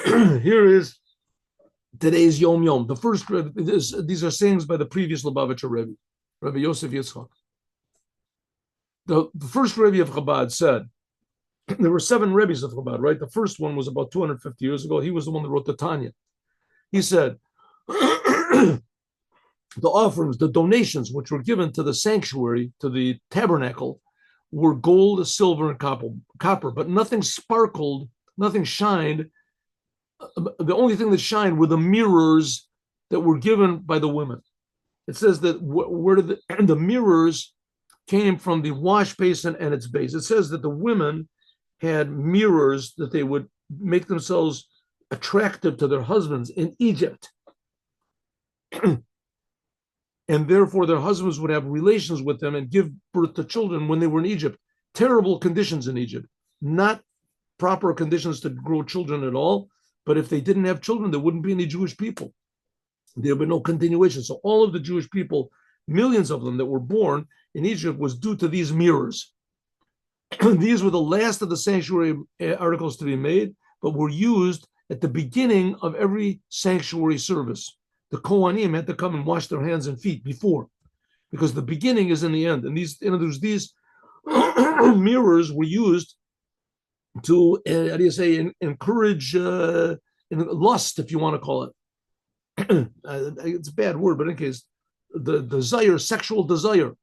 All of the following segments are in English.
Here is today's Yom Yom. The first, these are sayings by the previous Lubavitcher Rebbe, Rebbe Yosef Yitzchak. The first Rebbe of Chabad said, there were 7 Rebbes of Chabad, right? The first one was about 250 years ago. He was the one that wrote the Tanya. He said, the offerings, the donations which were given to the sanctuary, to the tabernacle, were gold, silver, and copper, but nothing sparkled, nothing shined. The only thing that shined were the mirrors that were given by the women. It says that where did the mirrors came from the wash basin and its base. It says that the women had mirrors that they would make themselves attractive to their husbands in Egypt. And therefore their husbands would have relations with them and give birth to children when they were in Egypt. Terrible conditions in Egypt, not proper conditions to grow children at all. But if they didn't have children, there wouldn't be any Jewish people. There would be no continuation. So all of the Jewish people, millions of them that were born in Egypt, was due to these mirrors. These were the last of the sanctuary articles to be made, but were used at the beginning of every sanctuary service. The Kohanim had to come and wash their hands and feet before, because the beginning is in the end. And these mirrors were used to, encourage lust, if you want to call it. It's a bad word, but in case, the desire, sexual desire.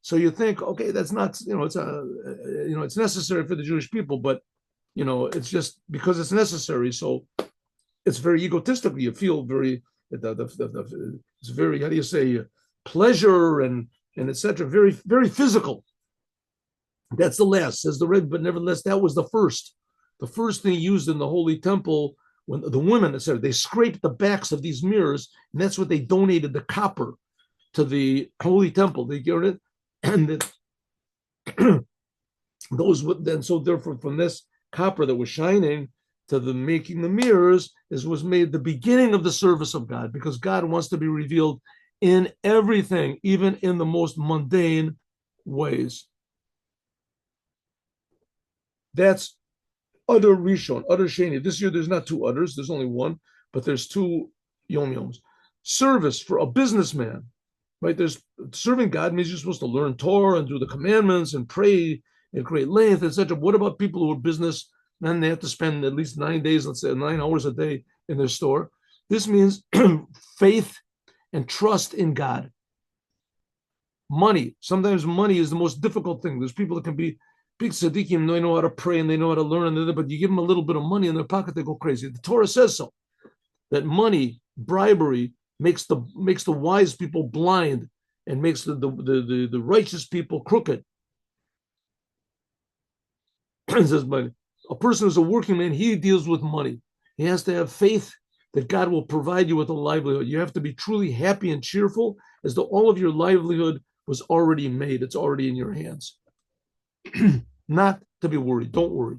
So you think, okay, that's not, it's necessary for the Jewish people, but, it's just because it's necessary. So it's very egotistical. You feel very, it's very, pleasure and etc. Very, very physical. That's the last, says the Rebbe, but nevertheless, that was the first. The first thing used in the Holy Temple, when the women, etc., they scraped the backs of these mirrors, and that's what they donated the copper to the Holy Temple. They get it, and those would then, so therefore, from this copper that was shining to the making the mirrors, was made the beginning of the service of God, because God wants to be revealed in everything, even in the most mundane ways. That's Udder Rishon, Udder Sheni. This year there's not 2 Udders, there's only one, but there's 2 Yom Yoms. Service for a businessman, right? There's serving God means you're supposed to learn Torah and do the commandments and pray at great length, etc. What about people who are business? Then they have to spend at least 9 days, let's say 9 hours a day in their store. This means faith and trust in God. Money. Sometimes money is the most difficult thing. There's people that can be big tzaddikim, they know how to pray and they know how to learn, but you give them a little bit of money in their pocket, they go crazy. The Torah says so, that money, bribery, makes the wise people blind and makes the righteous people crooked. It says, but a person who's a working man, he deals with money. He has to have faith that God will provide you with a livelihood. You have to be truly happy and cheerful, as though all of your livelihood was already made. It's already in your hands. Not to be worried. Don't worry.